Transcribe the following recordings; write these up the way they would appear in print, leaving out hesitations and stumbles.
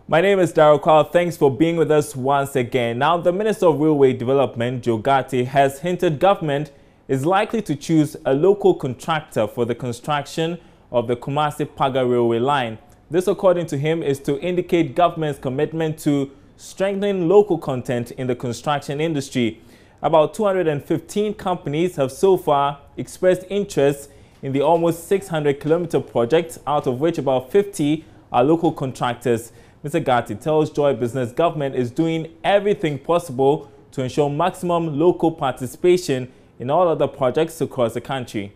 My name is Daryl Carl. Thanks for being with us once again. Now, the Minister of Railway Development, Joe Gatti, has hinted government is likely to choose a local contractor for the construction of the Kumasi-Paga railway line. This, according to him, is to indicate government's commitment to strengthening local content in the construction industry. About 215 companies have so far expressed interest in the almost 600-kilometer project, out of which about 50 are local contractors. Mr. Gatti tells Joy Business government is doing everything possible to ensure maximum local participation in all other projects across the country.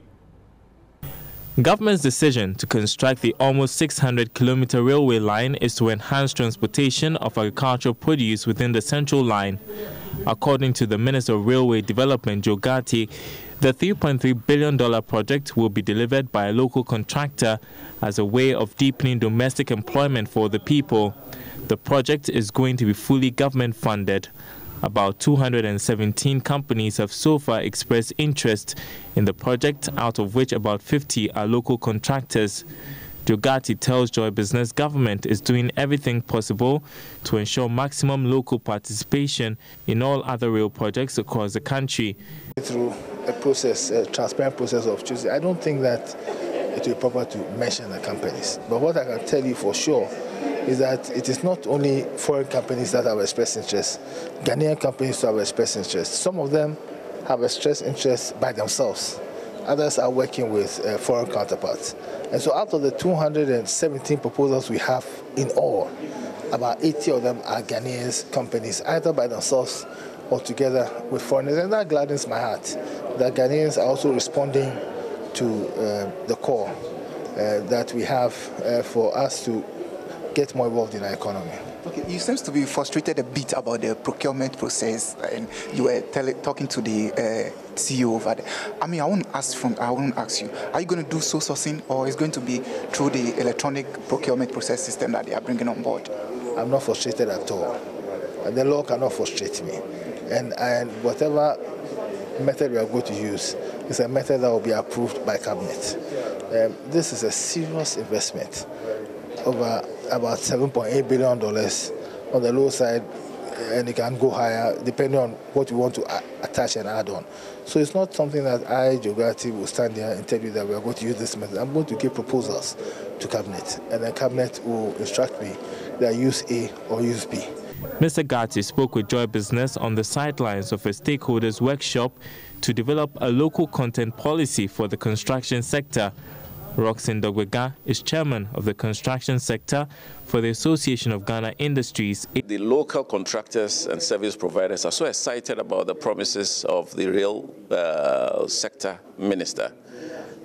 Government's decision to construct the almost 600-kilometer railway line is to enhance transportation of agricultural produce within the central line. According to the Minister of Railway Development, Joe Gatti, the $3.3 billion project will be delivered by a local contractor as a way of deepening domestic employment for the people. The project is going to be fully government funded. About 217 companies have so far expressed interest in the project, out of which about 50 are local contractors. Joe Gatti tells Joy Business government is doing everything possible to ensure maximum local participation in all other rail projects across the country. Through a process, a transparent process of choosing, I don't think that it will be proper to mention the companies. But what I can tell you for sure is that it is not only foreign companies that have expressed interest. Ghanaian companies have expressed interest. Some of them have expressed interest by themselves. Others are working with foreign counterparts. And so out of the 217 proposals we have in all, about 80 of them are Ghanaian companies, either by themselves or together with foreigners. And that gladdens my heart, that Ghanaians are also responding to the call that we have for us to get more involved in our economy. Okay, you seem to be frustrated a bit about the procurement process, and you were talking to the CEO over there. I mean, I want to ask you, are you going to do sole sourcing, or is it going to be through the electronic procurement process system that they are bringing on board? I'm not frustrated at all. The law cannot frustrate me, and whatever method we are going to use is a method that will be approved by cabinet. This is a serious investment, over about $7.8 billion on the low side, and it can go higher depending on what you want to attach and add on. So it's not something that I, Joe Gatti, will stand here and tell you that we are going to use this method. I'm going to give proposals to cabinet, and then cabinet will instruct me that use A or use B. Mr. Gatti spoke with Joy Business on the sidelines of a stakeholders workshop to develop a local content policy for the construction sector. Roxin Dogwega is chairman of the construction sector for the Association of Ghana Industries. The local contractors and service providers are so excited about the promises of the rail sector minister.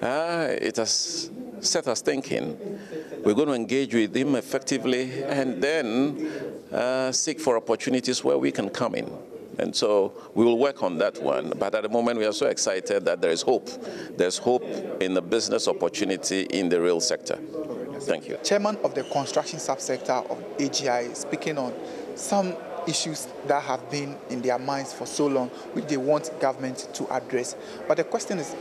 It has set us thinking. We're going to engage with him effectively and then seek for opportunities where we can come in. And so we will work on that one. But at the moment, we are so excited that there is hope. There's hope in the business opportunity in the rail sector. Thank you. Chairman of the construction subsector of AGI is speaking on some issues that have been in their minds for so long, which they want government to address. But the question is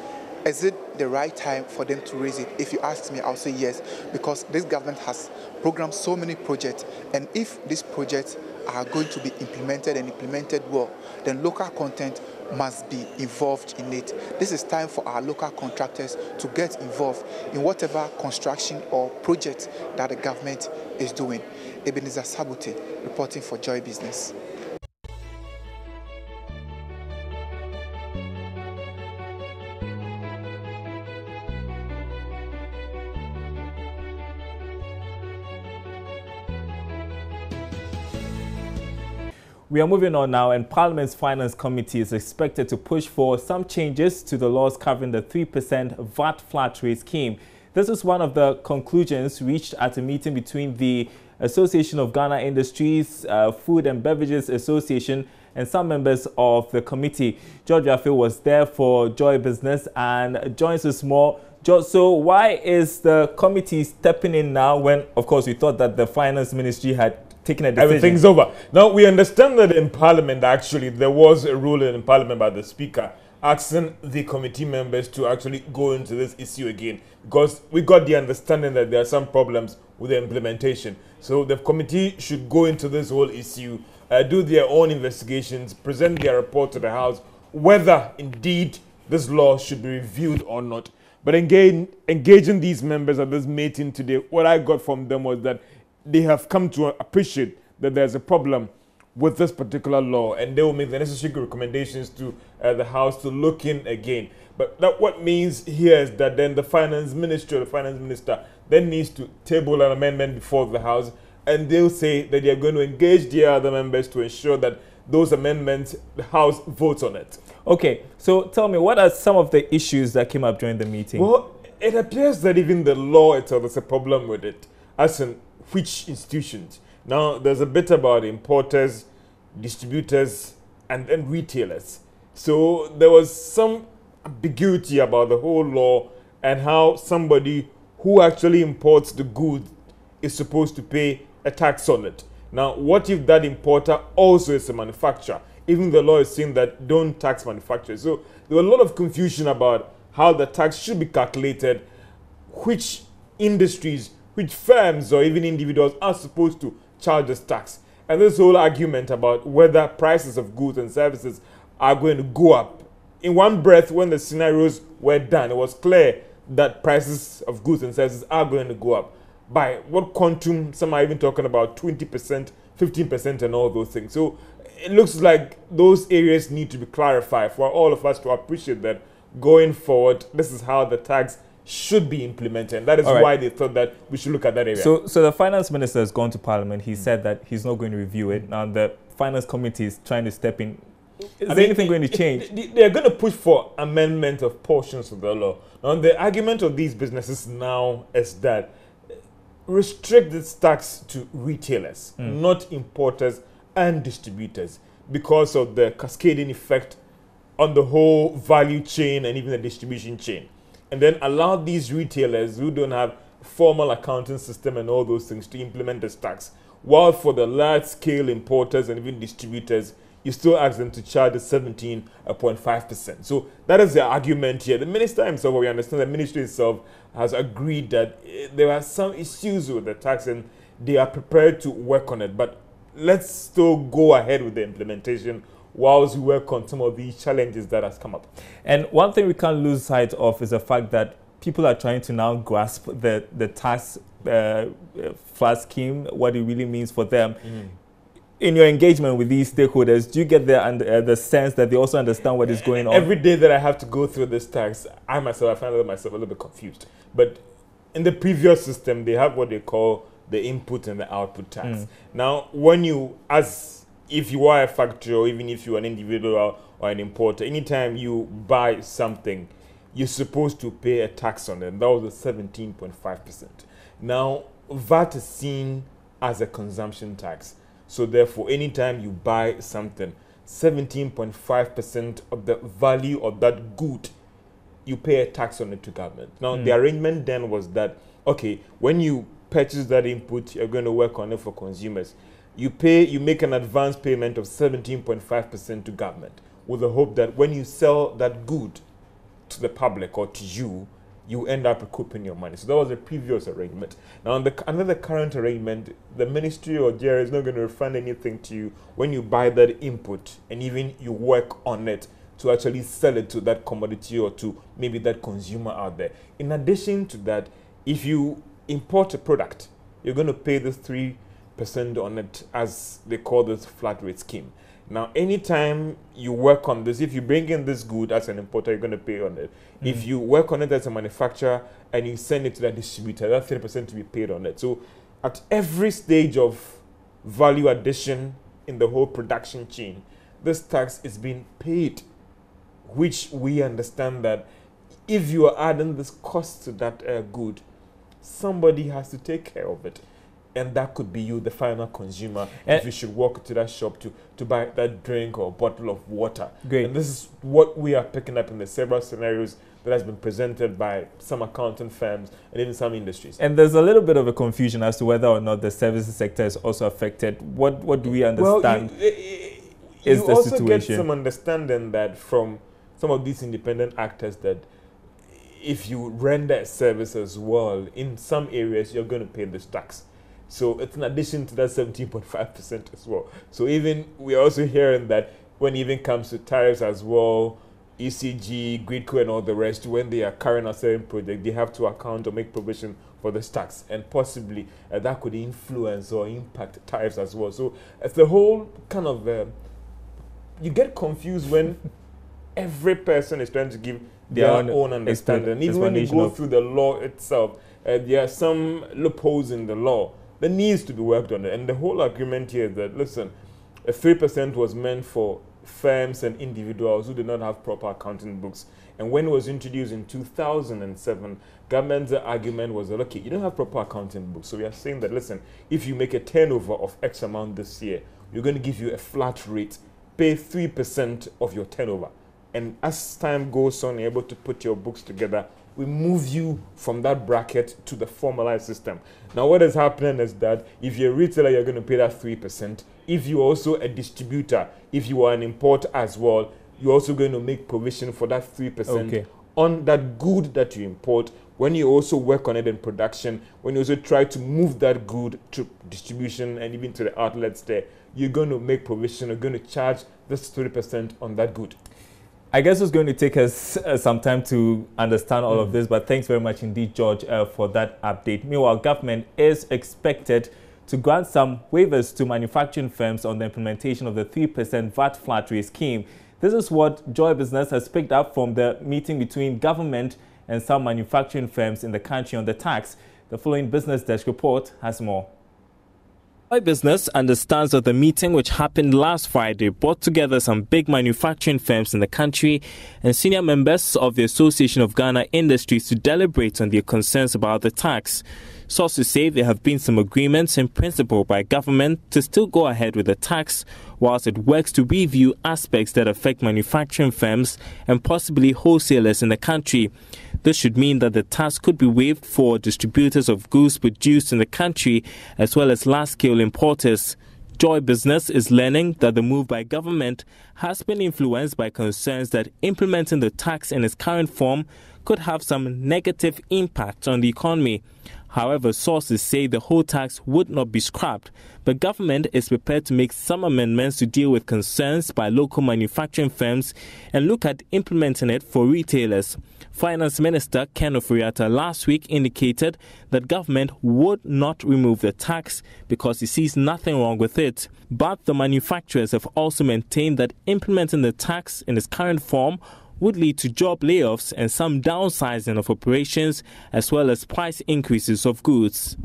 it the right time for them to raise it? If you ask me, I'll say yes, because this government has programmed so many projects, and if these projects are going to be implemented and implemented well, then local content must be involved in it. This is time for our local contractors to get involved in whatever construction or project that the government is doing. Ebenezer Sabuti, reporting for Joy Business. We are moving on now, and Parliament's Finance Committee is expected to push for some changes to the laws covering the 3% VAT flat rate scheme. This is one of the conclusions reached at a meeting between the Association of Ghana Industries, Food and Beverages Association, and some members of the committee. George Rafi was there for Joy Business and joins us more. George, so why is the committee stepping in now when, of course, we thought that the Finance Ministry had taken a decision? Everything's over. Now, we understand that in Parliament, actually, there was a ruling in Parliament by the Speaker asking the committee members to actually go into this issue again, because we got the understanding that there are some problems with the implementation. So the committee should go into this whole issue, do their own investigations, present their report to the House, whether indeed this law should be reviewed or not. But engaging these members at this meeting today, what I got from them was that they have come to appreciate that there's a problem with this particular law, and they will make the necessary recommendations to the House to look in again. But that what means here is that then the finance ministry or the finance minister then needs to table an amendment before the House, and they'll say that they are going to engage the other members to ensure that those amendments, the House votes on it. Okay, so tell me, what are some of the issues that came up during the meeting? Well, it appears that even the law itself is a problem with it, as in which institutions. Now, there's a bit about importers, distributors, and retailers. So there was some ambiguity about the whole law and how somebody who actually imports the good is supposed to pay a tax on it. Now, what if that importer also is a manufacturer? Even the law is saying that don't tax manufacturers. So there was a lot of confusion about how the tax should be calculated, which industries, which firms or even individuals are supposed to charge this tax. And this whole argument about whether prices of goods and services are going to go up. In one breath, when the scenarios were done, it was clear that prices of goods and services are going to go up. By what quantum? Some are even talking about 20%, 15% and all those things. So it looks like those areas need to be clarified for all of us to appreciate that going forward, this is how the tax should be implemented. And that is why they thought that we should look at that area. So the finance minister has gone to Parliament. He said that he's not going to review it. Now the finance committee is trying to step in. Is there anything going to change? They're going to push for amendment of portions of the law. Now, the argument of these businesses now is that restrict this tax to retailers, not importers and distributors, because of the cascading effect on the whole value chain and even the distribution chain. And then allow these retailers who don't have formal accounting system and all those things to implement this tax. While for the large-scale importers and even distributors, you still ask them to charge the 17.5%. So that is the argument here. The minister himself, or we understand the ministry itself, has agreed that there are some issues with the tax and they are prepared to work on it. But let's still go ahead with the implementation whilst we work on some of these challenges that has come up. And one thing we can't lose sight of is the fact that people are trying to now grasp the tax flat scheme, what it really means for them. In your engagement with these stakeholders, do you get the sense that they also understand what is going on? Every day that I have to go through this tax, I find myself a little bit confused. But in the previous system, they have what they call the input and the output tax. Now, when you, if you are a factory or even if you're an individual or an importer, anytime you buy something, you're supposed to pay a tax on it. That was a 17.5%. Now, VAT is seen as a consumption tax. So therefore, anytime you buy something, 17.5% of the value of that good, you pay a tax on it to government. Now, the arrangement then was that, okay, when you purchase that input, you're going to work on it for consumers. You make an advance payment of 17.5% to government with the hope that when you sell that good to the public or to you, you end up recouping your money. So that was the previous arrangement. Now, under the current arrangement, the ministry or JRA is not going to refund anything to you when you buy that input and even you work on it to actually sell it to that commodity or to maybe that consumer out there. In addition to that, if you import a product, you're going to pay this 3% on it, as they call this flat rate scheme. Now, anytime you work on this, if you bring in this good as an importer, you're going to pay on it. If you work on it as a manufacturer and you send it to that distributor, that's 3% to be paid on it. So at every stage of value addition in the whole production chain, this tax is being paid, which we understand that if you are adding this cost to that good, somebody has to take care of it. And that could be you, the final consumer, if you should walk to that shop to buy that drink or bottle of water. Great. And this is what we are picking up in the several scenarios that has been presented by some accounting firms and even some industries. And there's a little bit of a confusion as to whether or not the services sector is also affected. What do we understand is the also situation? Get some understanding that from some of these independent actors that if you render a service as well, in some areas you're going to pay this tax. So it's in addition to that 17.5% as well. So even we're also hearing that when it even comes to tariffs as well, ECG, Gridco and all the rest, when they are carrying out certain project, they have to account or make provision for this tax, and possibly that could influence or impact tariffs as well. So it's the whole kind of, you get confused when every person is trying to give their own understanding. Even when you go through the law itself, there are some loopholes in the law that needs to be worked on. And the whole agreement here is that, listen, a 3% was meant for firms and individuals who did not have proper accounting books. And when it was introduced in 2007, government's argument was that, okay, you don't have proper accounting books. So we are saying that, listen, if you make a turnover of X amount this year, we're going to give you a flat rate, pay 3% of your turnover. And as time goes on, you're able to put your books together, we move you from that bracket to the formalized system. Now, what is happening is that if you're a retailer, you're going to pay that 3%. If you're also a distributor, if you are an importer as well, you're also going to make provision for that 3% on that good that you import. When you also work on it in production, when you also try to move that good to distribution and even to the outlets there, you're going to make provision, you're going to charge this 3% on that good. I guess it's going to take us some time to understand all of this, but thanks very much indeed, George, for that update. Meanwhile, government is expected to grant some waivers to manufacturing firms on the implementation of the 3% VAT flat rate scheme. This is what Joy Business has picked up from the meeting between government and some manufacturing firms in the country on the tax. The following Business Desk report has more. Joy Business understands that the meeting, which happened last Friday, brought together some big manufacturing firms in the country and senior members of the Association of Ghana Industries to deliberate on their concerns about the tax. Sources say there have been some agreements in principle by government to still go ahead with the tax, whilst it works to review aspects that affect manufacturing firms and possibly wholesalers in the country. This should mean that the tax could be waived for distributors of goods produced in the country as well as large-scale importers. Joy Business is learning that the move by government has been influenced by concerns that implementing the tax in its current form could have some negative impact on the economy. However, sources say the whole tax would not be scrapped, but government is prepared to make some amendments to deal with concerns by local manufacturing firms and look at implementing it for retailers. Finance Minister Ken Ofori-Atta last week indicated that government would not remove the tax because he sees nothing wrong with it. But the manufacturers have also maintained that implementing the tax in its current form would lead to job layoffs and some downsizing of operations as well as price increases of goods.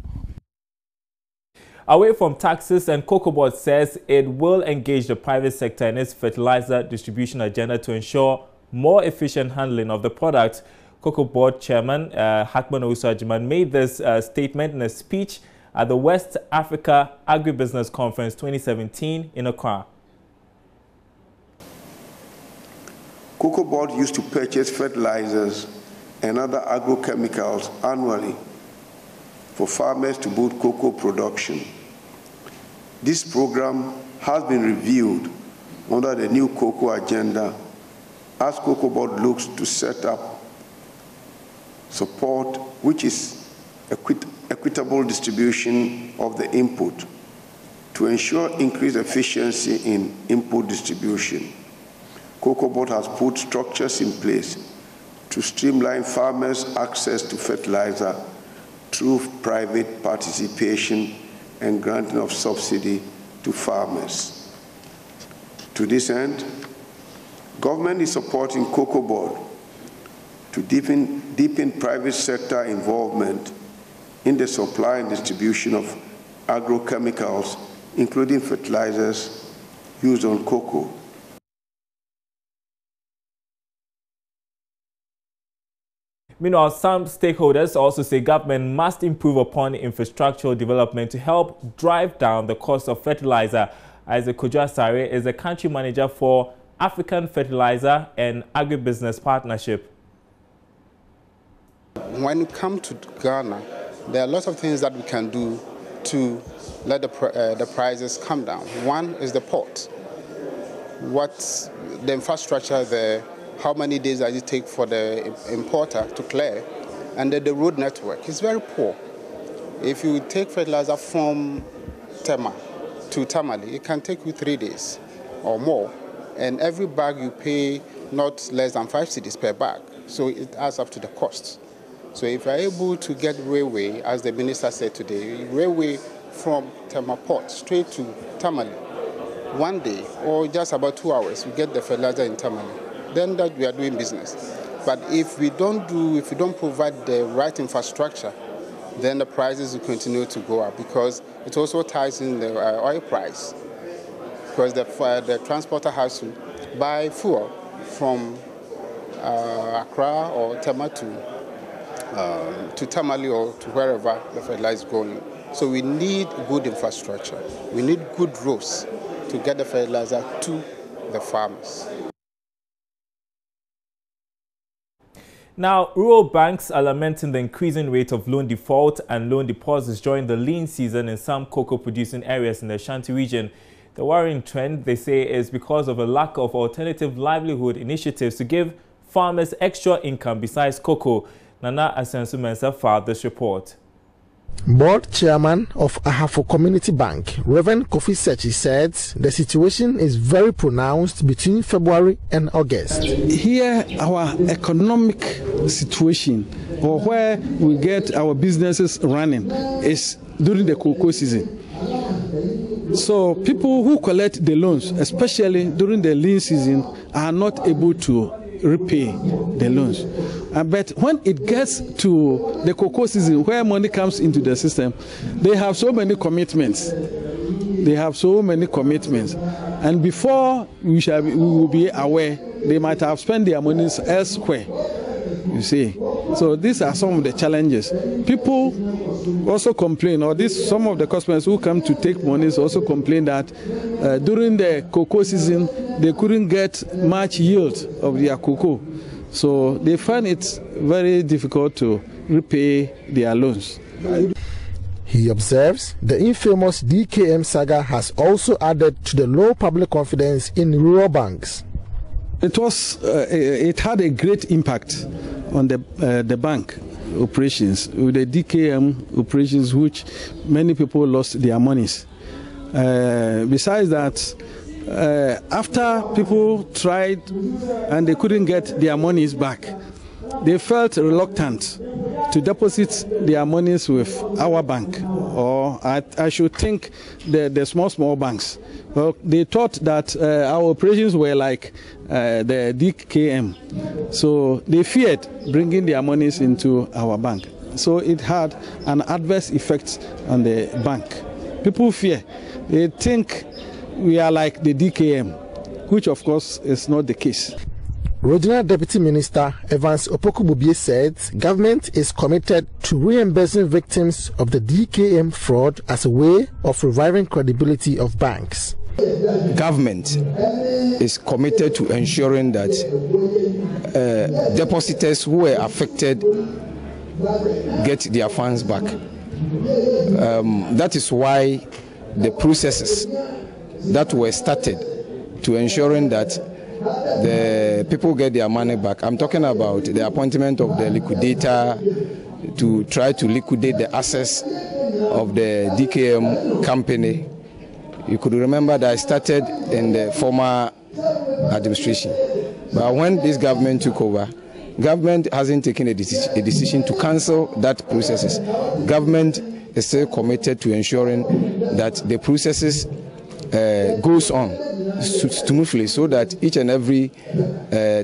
Away from taxes, and Cocoa Board says it will engage the private sector in its fertilizer distribution agenda to ensure more efficient handling of the product. Cocoa Board Chairman Hackman Owusu-Agyemang made this statement in a speech at the West Africa Agribusiness Conference 2017 in Accra. Cocoa Board used to purchase fertilizers and other agrochemicals annually for farmers to boost cocoa production. This program has been reviewed under the new cocoa agenda as Cocoa Board looks to set up support which is equitable distribution of the input to ensure increased efficiency in input distribution. Cocoa Board has put structures in place to streamline farmers' access to fertilizer through private participation and granting of subsidy to farmers. To this end, government is supporting Cocoa Board to deepen private sector involvement in the supply and distribution of agrochemicals, including fertilizers used on cocoa. Meanwhile, some stakeholders also say government must improve upon infrastructural development to help drive down the cost of fertilizer. Isaac Kojo-Asare is the country manager for African Fertilizer and Agribusiness Partnership. When you come to Ghana, there are lots of things that we can do to let the prices come down. One is the port. What's the infrastructure there how many days does it take for the importer to clear, and then the road network is very poor. If you take fertilizer from Tema to Tamale, it can take you 3 days or more, and every bag you pay not less than 5 cedis per bag, so it adds up to the cost. So if you're able to get railway, as the minister said today, railway from Tema Port straight to Tamale, 1 day or just about 2 hours, we get the fertilizer in Tamale, then that we are doing business. But if we don't provide the right infrastructure, then the prices will continue to go up, because it also ties in the oil price, because the transporter has to buy fuel from Accra or Tema to Tamale or to wherever the fertilizer is going. So we need good infrastructure. We need good roads to get the fertilizer to the farmers. Now, rural banks are lamenting the increasing rate of loan default and loan deposits during the lean season in some cocoa-producing areas in the Ashanti region. The worrying trend, they say, is because of a lack of alternative livelihood initiatives to give farmers extra income besides cocoa. Nana Asensu-Mensah filed this report. Board chairman of Ahafo Community Bank, Reverend Kofi Sechi, said the situation is very pronounced between February and August. Here, our economic situation, or where we get our businesses running, is during the cocoa season. So people who collect the loans, especially during the lean season, are not able to repay the loans. But when it gets to the cocoa season, where money comes into the system, they have so many commitments. And before we will be aware, they might have spent their monies elsewhere. You see, so these are some of the challenges. People also complain, or some of the customers who come to take monies also complain that during the cocoa season they couldn't get much yield of their cocoa, so they find it very difficult to repay their loans. He observes the infamous DKM saga has also added to the low public confidence in rural banks. It had a great impact on the bank operations, with the DKM operations, which many people lost their monies. Besides that, after people tried and they couldn't get their monies back, they felt reluctant to deposit their monies with our bank, or I should think the small banks. Well, they thought that our operations were like the DKM, so they feared bringing their monies into our bank. So it had an adverse effect on the bank. People fear. They think we are like the DKM, which of course is not the case. Regional Deputy Minister Evans Opoku-Bubie said government is committed to reimbursing victims of the DKM fraud as a way of reviving credibility of banks. Government is committed to ensuring that depositors who were affected get their funds back. That is why the processes that were started to ensuring that the people get their money back. I'm talking about the appointment of the liquidator to try to liquidate the assets of the DKM company. You could remember that I started in the former administration. But when this government took over, government hasn't taken a decision to cancel that processes. Government is still committed to ensuring that the processes goes on smoothly, so that each and every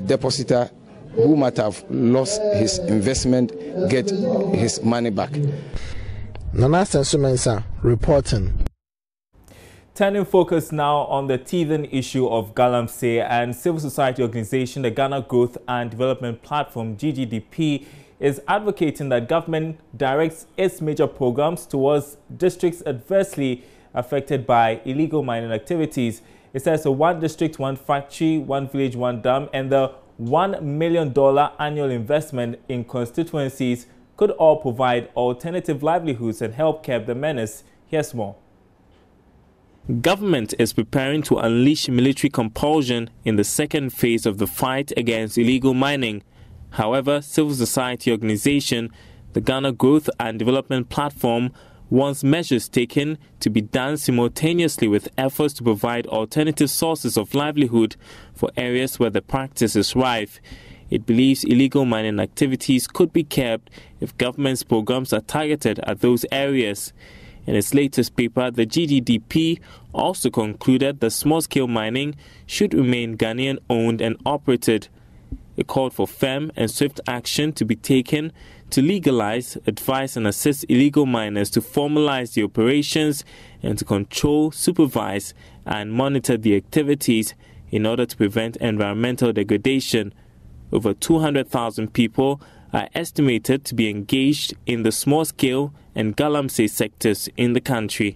depositor who might have lost his investment get his money back. Nana Asensu-Mensah reporting. Turning focus now on the teething issue of galamsey, and civil society organization, the Ghana Growth and Development Platform, GGDP, is advocating that government directs its major programs towards districts adversely affected by illegal mining activities. It says a one district, one factory, one village, one dam, and the $1 million annual investment in constituencies could all provide alternative livelihoods and help curb the menace. Here's more. Government is preparing to unleash military compulsion in the second phase of the fight against illegal mining. However, civil society organization, the Ghana Growth and Development Platform, wants measures taken to be done simultaneously with efforts to provide alternative sources of livelihood for areas where the practice is rife. It believes illegal mining activities could be kept if government's programs are targeted at those areas. In its latest paper, the GDDP also concluded that small-scale mining should remain Ghanaian-owned and operated. It called for firm and swift action to be taken to legalize, advise and assist illegal miners to formalize the operations and to control, supervise and monitor the activities in order to prevent environmental degradation. Over 200,000 people are estimated to be engaged in the small-scale and galamsey sectors in the country.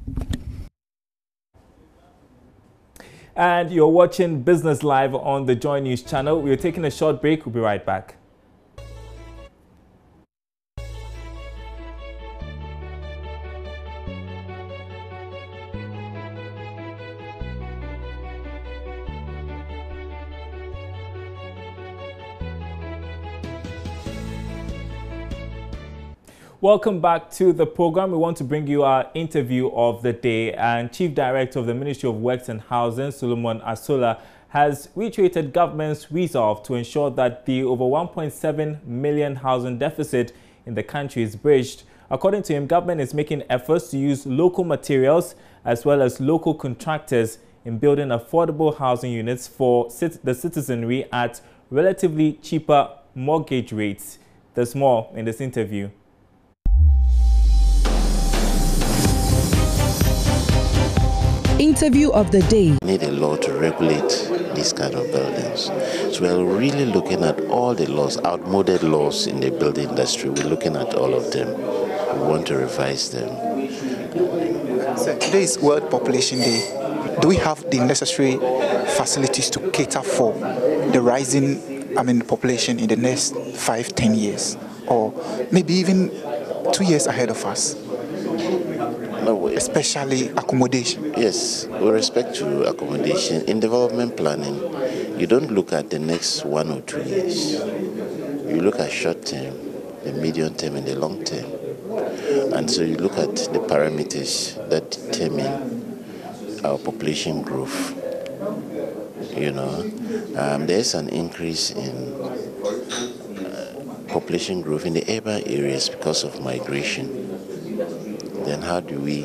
And you're watching Business Live on the JoyNews channel. We're taking a short break. We'll be right back. Welcome back to the program. We want to bring you our interview of the day, and Chief Director of the Ministry of Works and Housing, Solomon Asola, has reiterated government's resolve to ensure that the over 1.7 million housing deficit in the country is bridged. According to him, government is making efforts to use local materials as well as local contractors in building affordable housing units for the citizenry at relatively cheaper mortgage rates. There's more in this interview. Interview of the day. We need a law to regulate these kind of buildings. So we're really looking at all the laws, outmoded laws in the building industry. We're looking at all of them. We want to revise them. So today is World Population Day. Do we have the necessary facilities to cater for the rising population in the next 5-10 years? Or maybe even 2 years ahead of us? No, especially accommodation. Yes, with respect to accommodation, in development planning, you don't look at the next 1 or 2 years. You look at short term, the medium term, and the long term. And so you look at the parameters that determine our population growth. There's an increase in population growth in the urban areas because of migration. Then how do we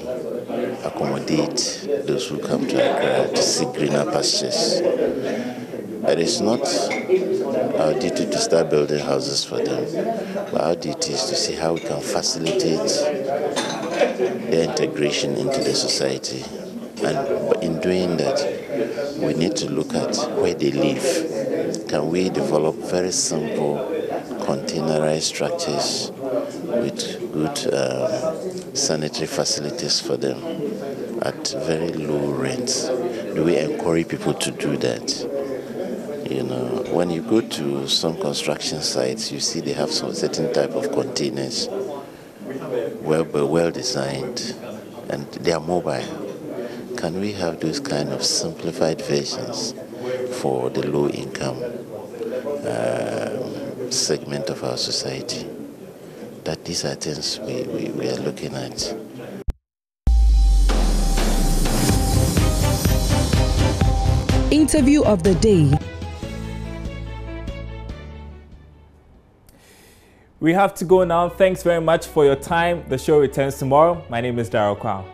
accommodate those who come to Accra to seek greener pastures? It is not our duty to start building houses for them, but our duty is to see how we can facilitate their integration into the society. And in doing that, we need to look at where they live. Can we develop very simple containerized structures with good sanitary facilities for them at very low rents? Do we encourage people to do that? When you go to some construction sites, you see they have some certain type of containers, well designed, and they are mobile. Can we have those kind of simplified versions for the low income segment of our society? That these are things we are looking at. Interview of the day. We have to go now. Thanks very much for your time. The show returns tomorrow. My name is Darryl Kwao.